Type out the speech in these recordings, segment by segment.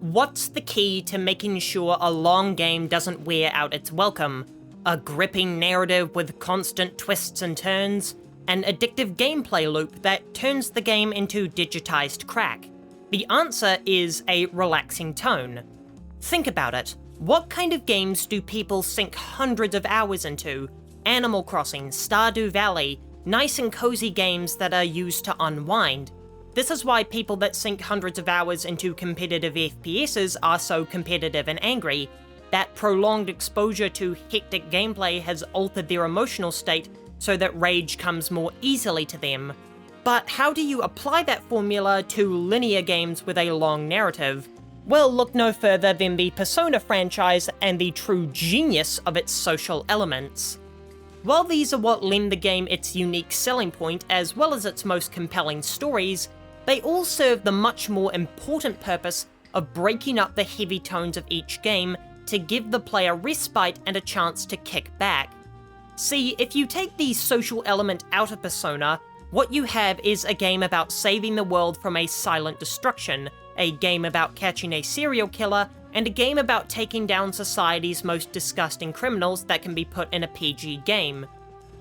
What's the key to making sure a long game doesn't wear out its welcome? A gripping narrative with constant twists and turns? An addictive gameplay loop that turns the game into digitized crack? The answer is a relaxing tone. Think about it. What kind of games do people sink hundreds of hours into? Animal Crossing, Stardew Valley, nice and cozy games that are used to unwind. This is why people that sink hundreds of hours into competitive FPSs are so competitive and angry. That prolonged exposure to hectic gameplay has altered their emotional state so that rage comes more easily to them. But how do you apply that formula to linear games with a long narrative? Well, look no further than the Persona franchise and the true genius of its social elements. While these are what lend the game its unique selling point as well as its most compelling stories, they all serve the much more important purpose of breaking up the heavy tones of each game to give the player respite and a chance to kick back. See, if you take the social element out of Persona, what you have is a game about saving the world from a silent destruction, a game about catching a serial killer, and a game about taking down society's most disgusting criminals that can be put in a PG game.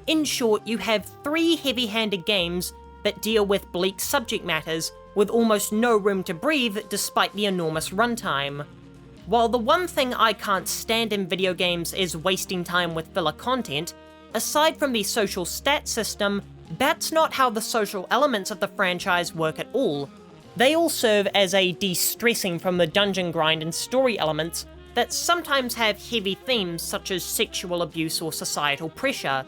In short, you have three heavy-handed games that deal with bleak subject matters with almost no room to breathe despite the enormous runtime. While the one thing I can't stand in video games is wasting time with filler content, aside from the social stat system, that's not how the social elements of the franchise work at all. They all serve as a de-stressing from the dungeon grind and story elements that sometimes have heavy themes such as sexual abuse or societal pressure.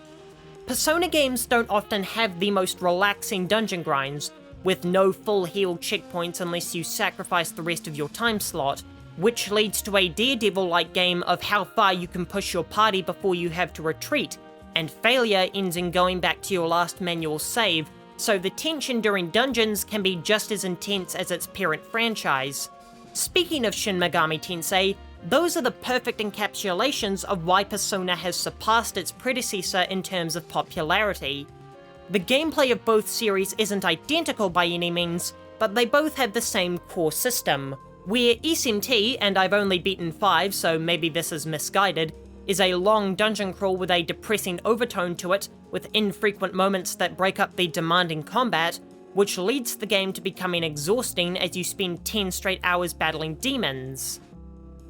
Persona games don't often have the most relaxing dungeon grinds, with no full healed checkpoints unless you sacrifice the rest of your time slot, which leads to a Daredevil-like game of how far you can push your party before you have to retreat, and failure ends in going back to your last manual save, so the tension during dungeons can be just as intense as its parent franchise. Speaking of Shin Megami Tensei, those are the perfect encapsulations of why Persona has surpassed its predecessor in terms of popularity. The gameplay of both series isn't identical by any means, but they both have the same core system, where SMT, and I've only beaten 5 so maybe this is misguided, is a long dungeon crawl with a depressing overtone to it, with infrequent moments that break up the demanding combat, which leads the game to becoming exhausting as you spend 10 straight hours battling demons.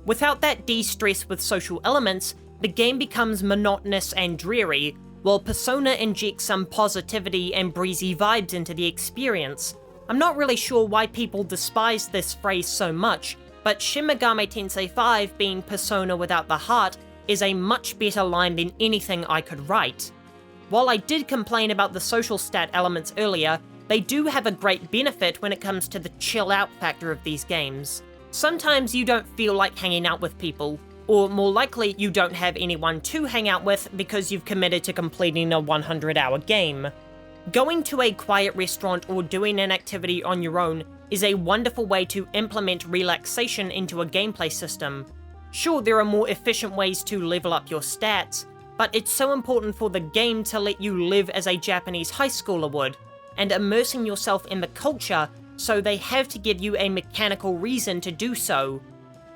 Without that de-stress with social elements, the game becomes monotonous and dreary, while Persona injects some positivity and breezy vibes into the experience. I'm not really sure why people despise this phrase so much, but Shin Megami Tensei 5 being Persona without the heart is a much better line than anything I could write. While I did complain about the social stat elements earlier, they do have a great benefit when it comes to the chill out factor of these games. Sometimes you don't feel like hanging out with people, or more likely you don't have anyone to hang out with because you've committed to completing a 100-hour game. Going to a quiet restaurant or doing an activity on your own is a wonderful way to implement relaxation into a gameplay system. Sure, there are more efficient ways to level up your stats, but it's so important for the game to let you live as a Japanese high schooler would, and immersing yourself in the culture, so they have to give you a mechanical reason to do so.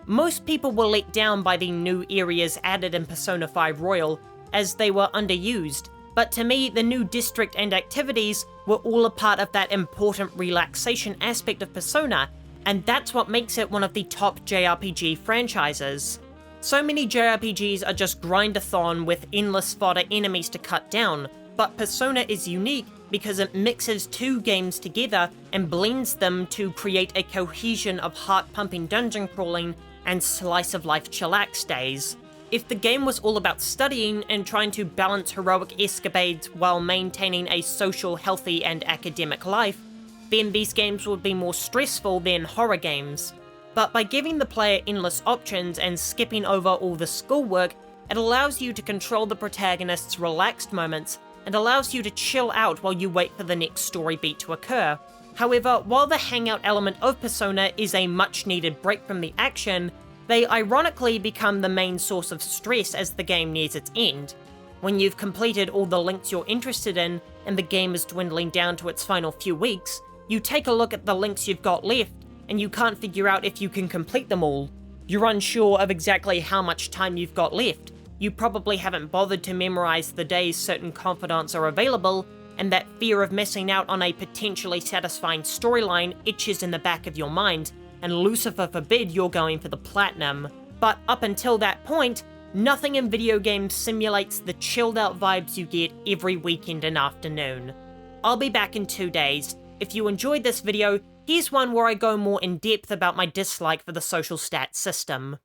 Most people were let down by the new areas added in Persona 5 Royal, as they were underused, but to me the new district and activities were all a part of that important relaxation aspect of Persona, and that's what makes it one of the top JRPG franchises. So many JRPGs are just grind-a-thon with endless fodder enemies to cut down, but Persona is unique because it mixes two games together and blends them to create a cohesion of heart-pumping dungeon crawling and slice-of-life chillax days. If the game was all about studying and trying to balance heroic escapades while maintaining a social, healthy, and academic life, then these games would be more stressful than horror games. But by giving the player endless options and skipping over all the schoolwork, it allows you to control the protagonist's relaxed moments and allows you to chill out while you wait for the next story beat to occur. However, while the hangout element of Persona is a much needed break from the action, they ironically become the main source of stress as the game nears its end. When you've completed all the links you're interested in, and the game is dwindling down to its final few weeks, you take a look at the links you've got left, and you can't figure out if you can complete them all. You're unsure of exactly how much time you've got left. You probably haven't bothered to memorize the days certain confidants are available, and that fear of missing out on a potentially satisfying storyline itches in the back of your mind, and Lucifer forbid you're going for the platinum. But up until that point, nothing in video games simulates the chilled out vibes you get every weekend and afternoon. I'll be back in 2 days. If you enjoyed this video, here's one where I go more in depth about my dislike for the social stats system.